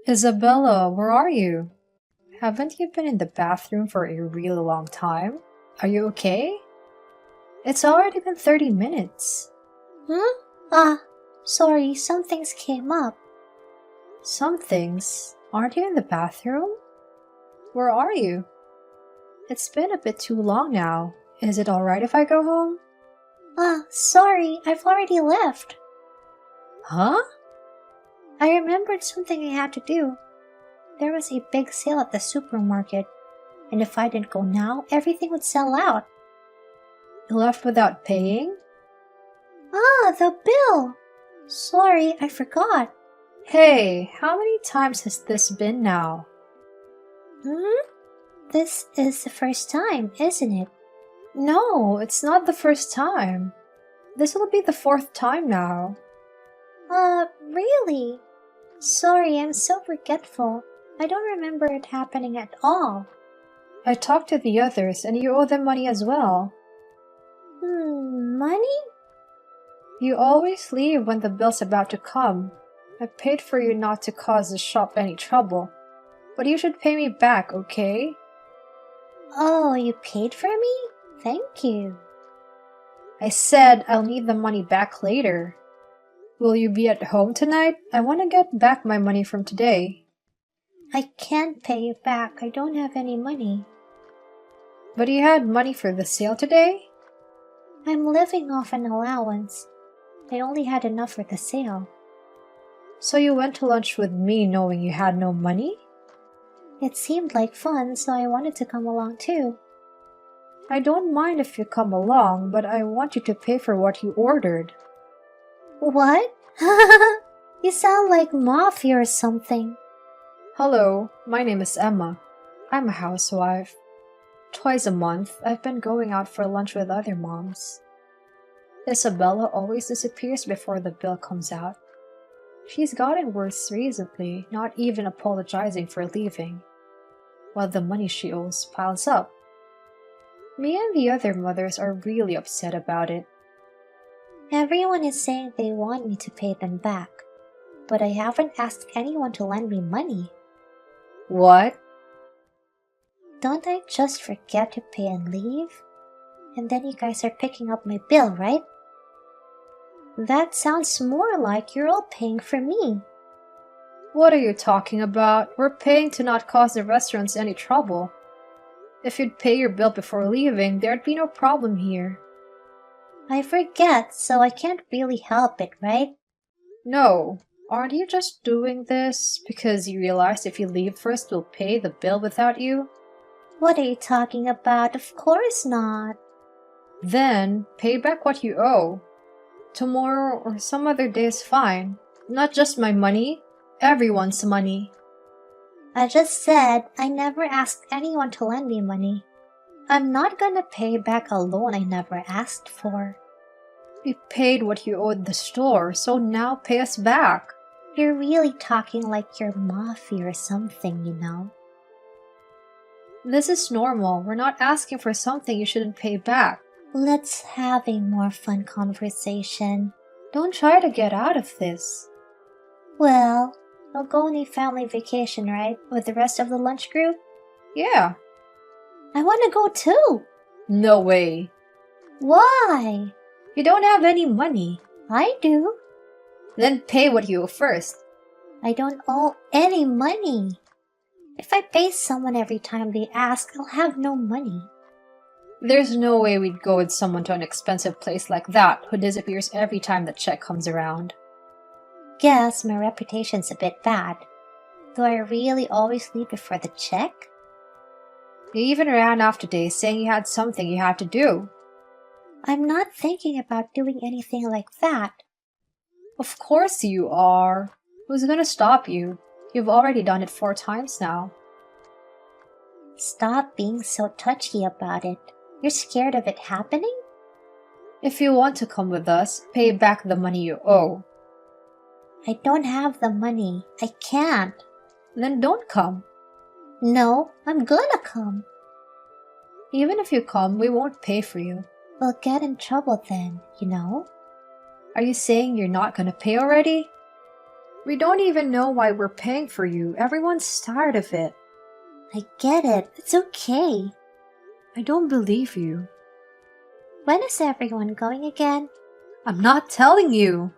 Isabella, where are you? Haven't you been in the bathroom for a really long time? Are you okay? It's already been 30 minutes. Huh? Ah, sorry, some things came up. Some things. Aren't you in the bathroom? Where are you? It's been a bit too long now. Is it alright if I go home? Ah, sorry, I've already left. Huh? I remembered something I had to do. There was a big sale at the supermarket, and if I didn't go now, everything would sell out. You left without paying? Ah, the bill! Sorry, I forgot. Hey, how many times has this been now? Hmm? This is the first time, isn't it? No, it's not the first time. This will be the fourth time now. Really? Sorry, I'm so forgetful. I don't remember it happening at all. I talked to the others and you owe them money as well. Money? You always leave when the bill's about to come. I paid for you not to cause the shop any trouble. But you should pay me back, okay? Oh, you paid for me? Thank you. I said I'll need the money back later. Will you be at home tonight? I want to get back my money from today. I can't pay you back. I don't have any money. But you had money for the sale today? I'm living off an allowance. I only had enough for the sale. So you went to lunch with me knowing you had no money? It seemed like fun, so I wanted to come along too. I don't mind if you come along, but I want you to pay for what you ordered. What? You sound like mafia or something. Hello, my name is Emma. I'm a housewife. Twice a month, I've been going out for lunch with other moms. Isabella always disappears before the bill comes out. She's gotten worse recently, not even apologizing for leaving, while the money she owes piles up. Me and the other mothers are really upset about it. Everyone is saying they want me to pay them back, but I haven't asked anyone to lend me money. What? Don't I just forget to pay and leave? And then you guys are picking up my bill, right? That sounds more like you're all paying for me. What are you talking about? We're paying to not cause the restaurants any trouble. If you'd pay your bill before leaving, there'd be no problem here. I forget, so I can't really help it, right? No, aren't you just doing this because you realize if you leave first, we'll pay the bill without you? What are you talking about? Of course not. Then, pay back what you owe. Tomorrow or some other day is fine. Not just my money, everyone's money. I just said I never asked anyone to lend me money. I'm not gonna pay back a loan I never asked for. You paid what you owed the store, so now pay us back. You're really talking like you're mafia or something, you know. This is normal. We're not asking for something you shouldn't pay back. Let's have a more fun conversation. Don't try to get out of this. Well, we'll go on a family vacation, right? With the rest of the lunch group? Yeah. I want to go too. No way. Why? You don't have any money. I do. Then pay what you owe first. I don't owe any money. If I pay someone every time they ask, I'll have no money. There's no way we'd go with someone to an expensive place like that who disappears every time the check comes around. Guess my reputation's a bit bad. Do I really always leave before the check? You even ran off today saying you had something you had to do. I'm not thinking about doing anything like that. Of course you are. Who's gonna stop you? You've already done it 4 times now. Stop being so touchy about it. You're scared of it happening? If you want to come with us, pay back the money you owe. I don't have the money. I can't. Then don't come. No, I'm gonna come. Even if you come, we won't pay for you. We'll get in trouble then, you know? Are you saying you're not gonna pay already? We don't even know why we're paying for you. Everyone's tired of it. I get it. It's okay. I don't believe you. When is everyone going again? I'm not telling you.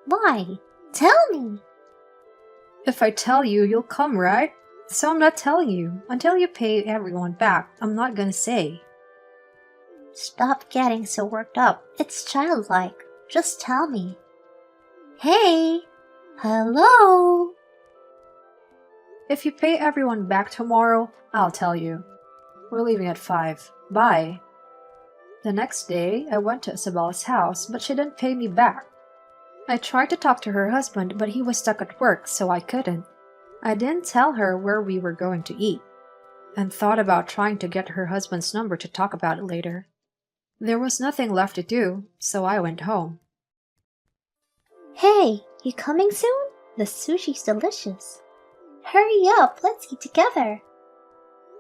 Why? Tell me. If I tell you, you'll come, right? So I'm not telling you. Until you pay everyone back, I'm not gonna say. Stop getting so worked up. It's childlike. Just tell me. Hey! Hello! If you pay everyone back tomorrow, I'll tell you. We're leaving at 5. Bye. The next day, I went to Isabella's house, but she didn't pay me back. I tried to talk to her husband, but he was stuck at work, so I couldn't. I didn't tell her where we were going to eat, and thought about trying to get her husband's number to talk about it later. There was nothing left to do, so I went home. Hey, you coming soon? The sushi's delicious. Hurry up, let's eat together.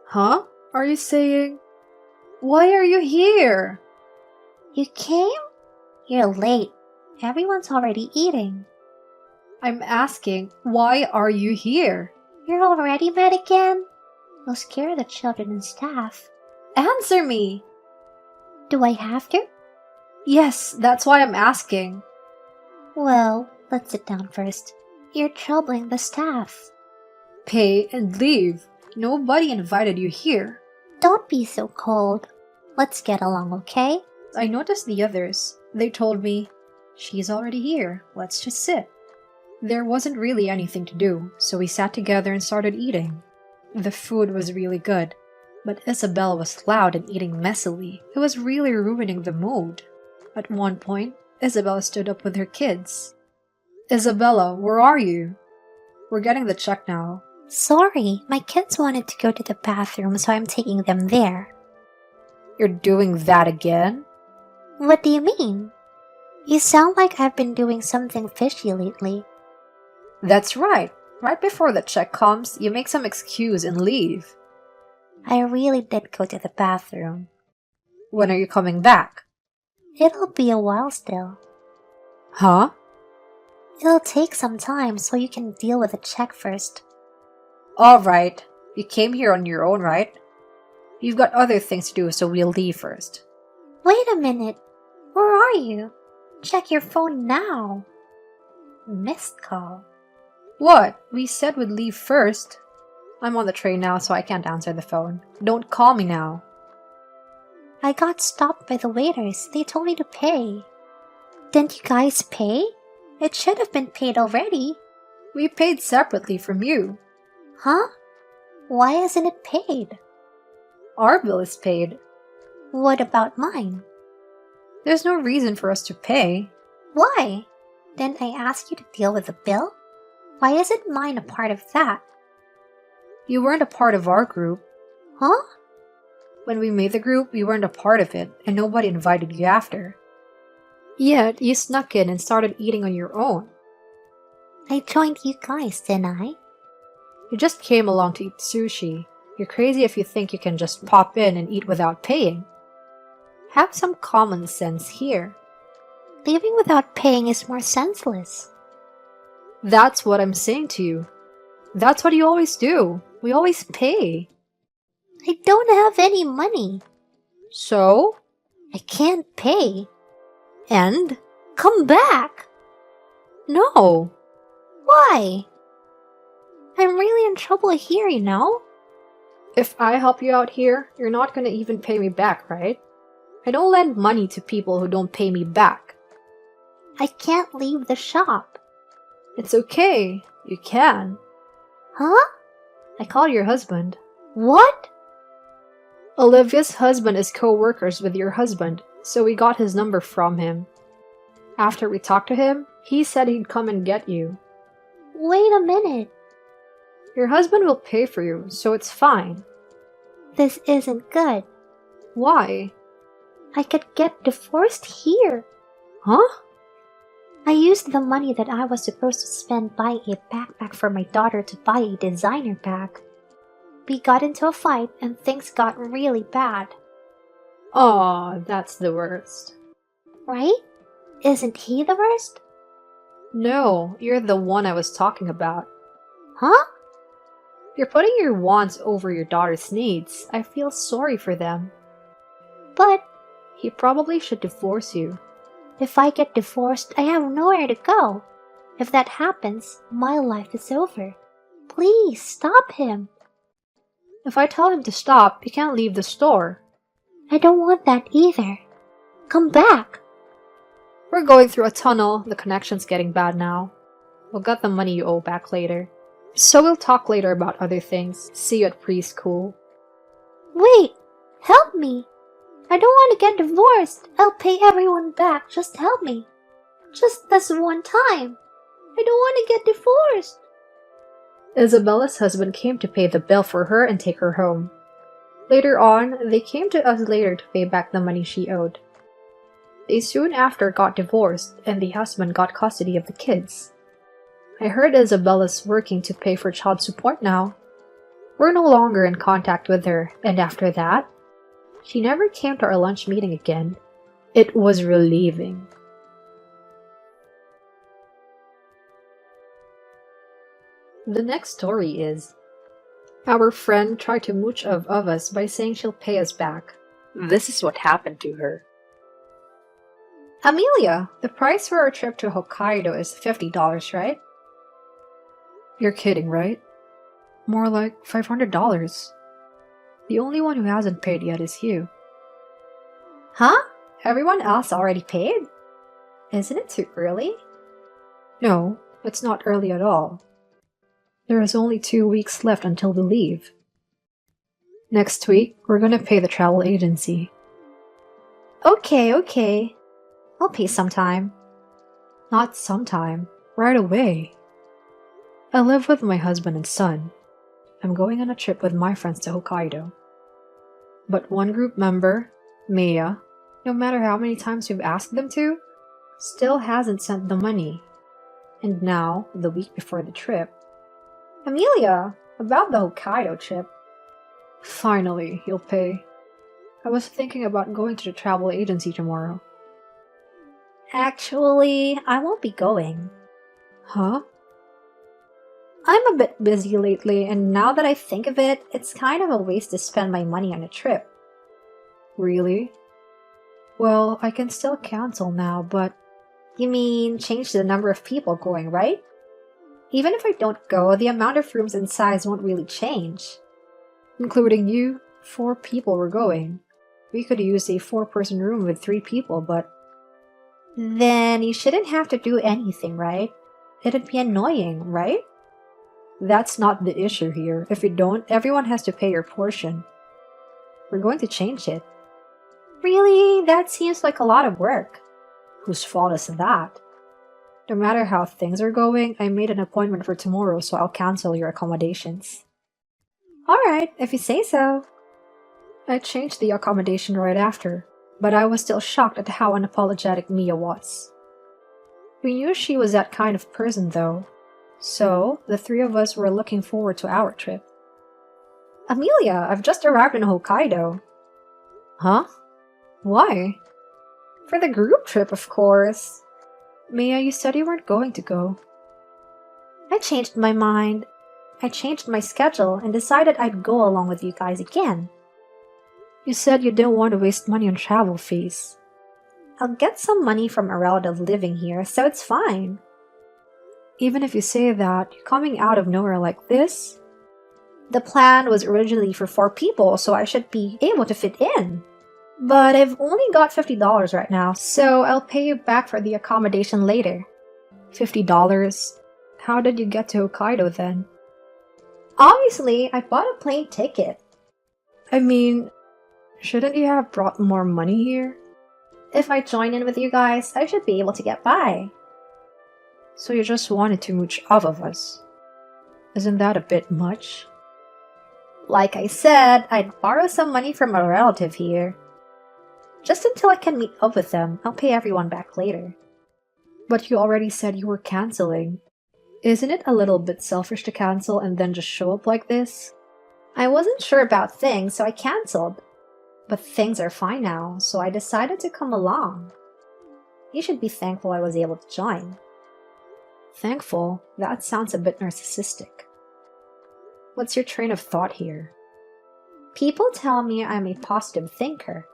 Huh? Are you saying? Why are you here? You came? You're late. Everyone's already eating. I'm asking, why are you here? You're already mad again? You'll scare the children and staff. Answer me! Do I have to? Yes, that's why I'm asking. Well, let's sit down first. You're troubling the staff. Pay and leave. Nobody invited you here. Don't be so cold. Let's get along, okay? I noticed the others. They told me, she's already here. Let's just sit. There wasn't really anything to do, so we sat together and started eating. The food was really good, but Isabella was loud and eating messily. It was really ruining the mood. At one point, Isabella stood up with her kids. Isabella, where are you? We're getting the check now. Sorry, my kids wanted to go to the bathroom, so I'm taking them there. You're doing that again? What do you mean? You sound like I've been doing something fishy lately. That's right. Right before the check comes, you make some excuse and leave. I really did go to the bathroom. When are you coming back? It'll be a while still. Huh? It'll take some time, so you can deal with the check first. Alright. You came here on your own, right? You've got other things to do, so we'll leave first. Wait a minute. Where are you? Check your phone now. Missed call. What? We said we'd leave first. I'm on the train now, so I can't answer the phone. Don't call me now. I got stopped by the waiters. They told me to pay. Didn't you guys pay? It should have been paid already. We paid separately from you. Huh? Why isn't it paid? Our bill is paid. What about mine? There's no reason for us to pay. Why? Didn't I ask you to deal with the bill? Why isn't mine a part of that? You weren't a part of our group. Huh? When we made the group, we weren't a part of it, and nobody invited you after. Yet, you snuck in and started eating on your own. I joined you guys, didn't I? You just came along to eat sushi. You're crazy if you think you can just pop in and eat without paying. Have some common sense here. Leaving without paying is more senseless. That's what I'm saying to you. That's what you always do. We always pay. I don't have any money. So? I can't pay. And? Come back! No. Why? I'm really in trouble here, you know? If I help you out here, you're not gonna even pay me back, right? I don't lend money to people who don't pay me back. I can't leave the shop. It's okay. You can. Huh? I called your husband. What? Olivia's husband is co-workers with your husband, so we got his number from him. After we talked to him, he said he'd come and get you. Wait a minute. Your husband will pay for you, so it's fine. This isn't good. Why? I could get divorced here. Huh? I used the money that I was supposed to spend buying a backpack for my daughter to buy a designer bag. We got into a fight and things got really bad. Aw, that's the worst. Right? Isn't he the worst? No, you're the one I was talking about. Huh? You're putting your wants over your daughter's needs. I feel sorry for them. But He probably should divorce you. if I get divorced, I have nowhere to go. If that happens, my life is over. Please stop him. If I tell him to stop, he can't leave the store. I don't want that either. Come back. We're going through a tunnel. The connection's getting bad now. We'll get the money you owe back later. So we'll talk later about other things. See you at preschool. Wait, help me. I don't want to get divorced. I'll pay everyone back. Just help me. Just this one time. I don't want to get divorced. Isabella's husband came to pay the bill for her and take her home. Later on, they came to us later to pay back the money she owed. They soon after got divorced, and the husband got custody of the kids. I heard Isabella's working to pay for child support now. We're no longer in contact with her, and after that, she never came to our lunch meeting again. It was relieving. The next story is, our friend tried to mooch of us by saying she'll pay us back. This is what happened to her. Amelia, the price for our trip to Hokkaido is $50, right? You're kidding, right? More like $500. The only one who hasn't paid yet is you. Huh? Everyone else already paid? Isn't it too early? No, it's not early at all. There is only 2 weeks left until we leave. Next week, we're gonna pay the travel agency. Okay. I'll pay sometime. Not sometime, right away. I live with my husband and son. I'm going on a trip with my friends to Hokkaido. But one group member, Maya, no matter how many times we've asked them to, still hasn't sent the money. And now, the week before the trip. Amelia, about the Hokkaido trip. Finally, you'll pay. I was thinking about going to the travel agency tomorrow. Actually, I won't be going. Huh? I'm a bit busy lately, and now that I think of it, it's kind of a waste to spend my money on a trip. Really? Well, I can still cancel now, but... You mean change the number of people going, right? Even if I don't go, the amount of rooms and size won't really change. Including you, 4 people were going. We could use a 4-person room with 3 people, but... Then you shouldn't have to do anything, right? It'd be annoying, right? That's not the issue here. If you don't, everyone has to pay your portion. We're going to change it. Really? That seems like a lot of work. Whose fault is that? No matter how things are going, I made an appointment for tomorrow, so I'll cancel your accommodations. Alright, if you say so. I changed the accommodation right after, but I was still shocked at how unapologetic Mia was. We knew she was that kind of person, though. So, the 3 of us were looking forward to our trip. Amelia, I've just arrived in Hokkaido. Huh? Why? For the group trip, of course. Mia, you said you weren't going to go. I changed my mind. I changed my schedule and decided I'd go along with you guys again. You said you didn't want to waste money on travel fees. I'll get some money from a relative living here, so it's fine. Even if you say that, you're coming out of nowhere like this? The plan was originally for 4 people, so I should be able to fit in. But I've only got $50 right now, so I'll pay you back for the accommodation later. $50? How did you get to Hokkaido then? Obviously, I bought a plane ticket. I mean, shouldn't you have brought more money here? If I join in with you guys, I should be able to get by. So you just wanted to mooch off of us. Isn't that a bit much? Like I said, I'd borrow some money from a relative here. Just until I can meet up with them, I'll pay everyone back later. But you already said you were canceling. Isn't it a little bit selfish to cancel and then just show up like this? I wasn't sure about things, so I canceled. But things are fine now, so I decided to come along. You should be thankful I was able to join. Thankful? That sounds a bit narcissistic. What's your train of thought here? People tell me I'm a positive thinker.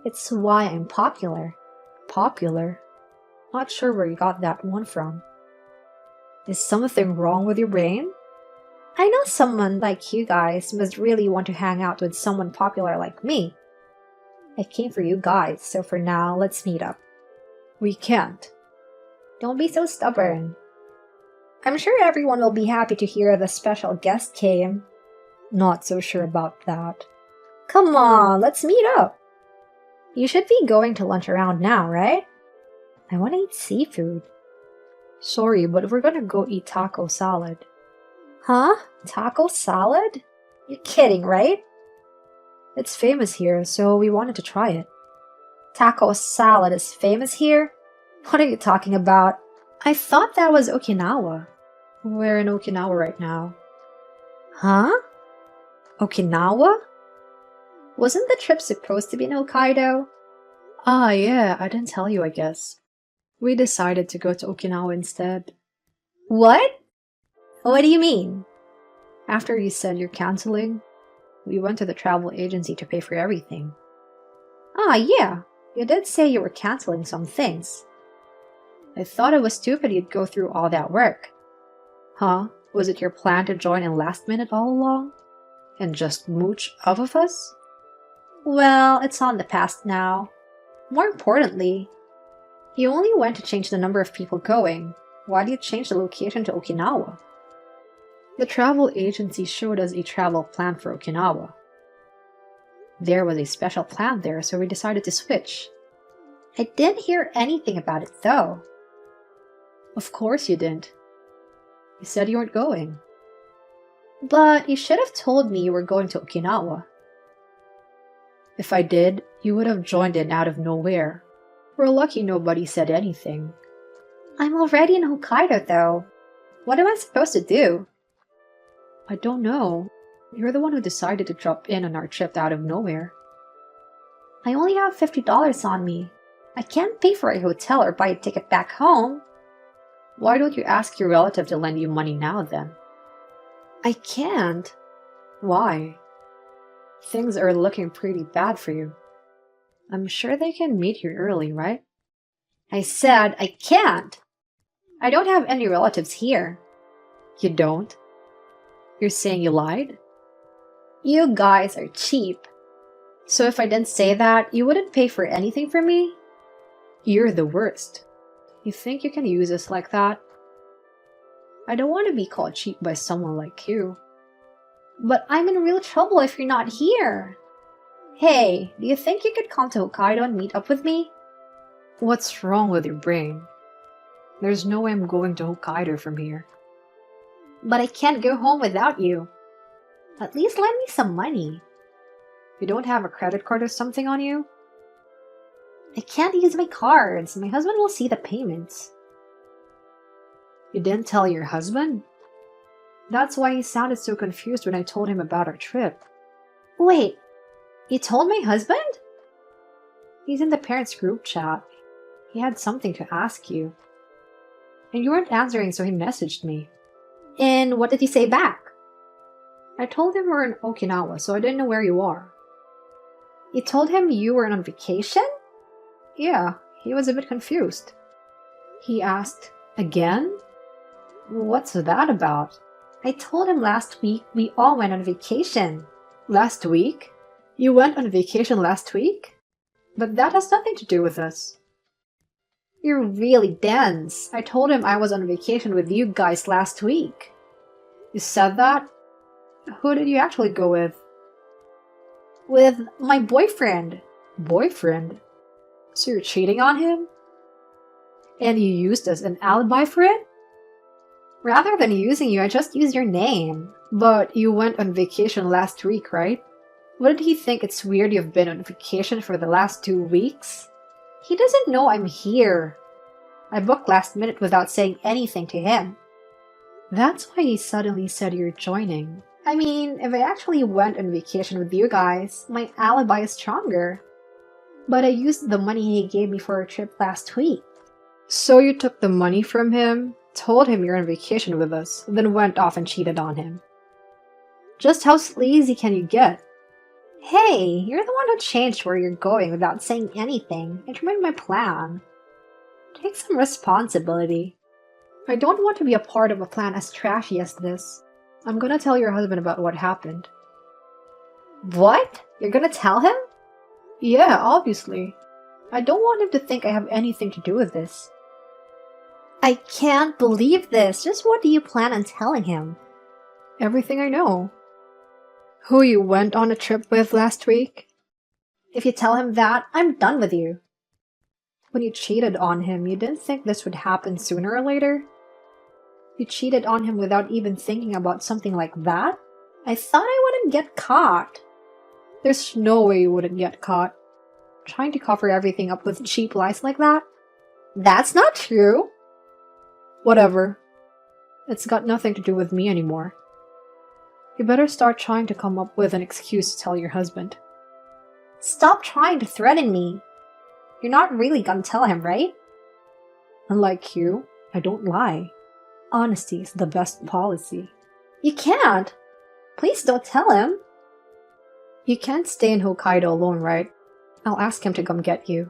It's why I'm popular. Popular? Not sure where you got that one from. Is something wrong with your brain? I know someone like you guys must really want to hang out with someone popular like me. I came for you guys, so for now, let's meet up. We can't. Don't be so stubborn. I'm sure everyone will be happy to hear the special guest came. Not so sure about that. Come on, let's meet up. You should be going to lunch around now, right? I want to eat seafood. Sorry, but we're gonna go eat taco salad. Huh? Taco salad? You're kidding, right? It's famous here, so we wanted to try it. Taco salad is famous here? What are you talking about? I thought that was Okinawa. We're in Okinawa right now. Huh? Okinawa? Wasn't the trip supposed to be in Hokkaido? Ah, yeah, I didn't tell you, I guess. We decided to go to Okinawa instead. What? What do you mean? After you said you're canceling, we went to the travel agency to pay for everything. Ah, yeah. You did say you were canceling some things. I thought it was stupid you'd go through all that work. Huh? Was it your plan to join in last minute all along? And just mooch off of us? Well, it's on the past now. More importantly, you only went to change the number of people going. Why do you change the location to Okinawa? The travel agency showed us a travel plan for Okinawa. There was a special plan there, so we decided to switch. I didn't hear anything about it, though. Of course you didn't. You said you weren't going. But you should have told me you were going to Okinawa. If I did, you would have joined in out of nowhere. We're lucky nobody said anything. I'm already in Hokkaido, though. What am I supposed to do? I don't know. You're the one who decided to drop in on our trip out of nowhere. I only have $50 on me. I can't pay for a hotel or buy a ticket back home. Why don't you ask your relative to lend you money now, then? I can't. Why? Things are looking pretty bad for you. I'm sure they can meet you early, right? I said I can't. I don't have any relatives here. You don't? You're saying you lied? You guys are cheap. So if I didn't say that, you wouldn't pay for anything for me? You're the worst. You think you can use us like that? I don't want to be called cheap by someone like you. But I'm in real trouble if you're not here. Hey, do you think you could come to Hokkaido and meet up with me? What's wrong with your brain? There's no way I'm going to Hokkaido from here. But I can't go home without you. At least lend me some money. You don't have a credit card or something on you? I can't use my cards. My husband will see the payments. You didn't tell your husband? That's why he sounded so confused when I told him about our trip. Wait, you told my husband? He's in the parents' group chat. He had something to ask you. And you weren't answering, so he messaged me. And what did he say back? I told him we're in Okinawa, so I didn't know where you are. You told him you were on vacation? Yeah, he was a bit confused. He asked, again? What's that about? I told him last week we all went on vacation. Last week? You went on vacation last week? But that has nothing to do with us. You're really dense. I told him I was on vacation with you guys last week. You said that? Who did you actually go with? With my boyfriend. Boyfriend? So you're cheating on him? And you used as an alibi for it? Rather than using you, I just used your name. But you went on vacation last week, right? Wouldn't he think it's weird you've been on vacation for the last 2 weeks? He doesn't know I'm here. I booked last minute without saying anything to him. That's why he suddenly said you're joining. I mean, if I actually went on vacation with you guys, my alibi is stronger. But I used the money he gave me for our trip last week. So you took the money from him told him you're on vacation with us, then went off and cheated on him. Just how sleazy can you get? Hey, you're the one who changed where you're going without saying anything. It ruined my plan. Take some responsibility. I don't want to be a part of a plan as trashy as this. I'm gonna tell your husband about what happened. What? You're gonna tell him? Yeah, obviously. I don't want him to think I have anything to do with this. I can't believe this. Just what do you plan on telling him? Everything I know. Who you went on a trip with last week? If you tell him that, I'm done with you. When you cheated on him, you didn't think this would happen sooner or later? You cheated on him without even thinking about something like that? I thought I wouldn't get caught. There's no way you wouldn't get caught. Trying to cover everything up with cheap lies like that? That's not true. Whatever. It's got nothing to do with me anymore. You better start trying to come up with an excuse to tell your husband. Stop trying to threaten me. You're not really gonna tell him, right? Unlike you, I don't lie. Honesty is the best policy. You can't. Please don't tell him. You can't stay in Hokkaido alone, right? I'll ask him to come get you.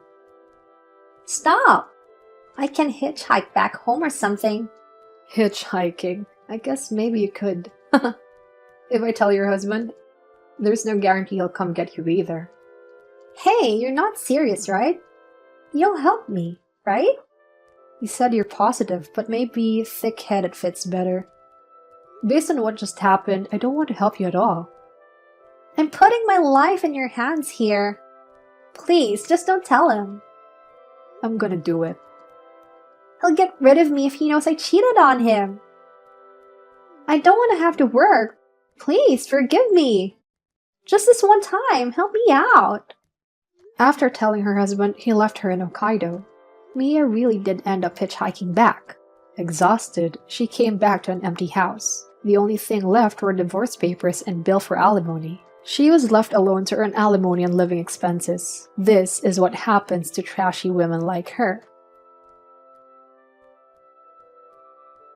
Stop! I can hitchhike back home or something. Hitchhiking? I guess maybe you could. If I tell your husband, there's no guarantee he'll come get you either. Hey, you're not serious, right? You'll help me, right? You said you're positive, but maybe thick-headed fits better. Based on what just happened, I don't want to help you at all. I'm putting my life in your hands here. Please, just don't tell him. I'm gonna do it. He'll get rid of me if he knows I cheated on him. I don't want to have to work. Please, forgive me. Just this one time, help me out. After telling her husband, he left her in Hokkaido. Mia really did end up hitchhiking back. Exhausted, she came back to an empty house. The only thing left were divorce papers and bill for alimony. She was left alone to earn alimony and living expenses. This is what happens to trashy women like her.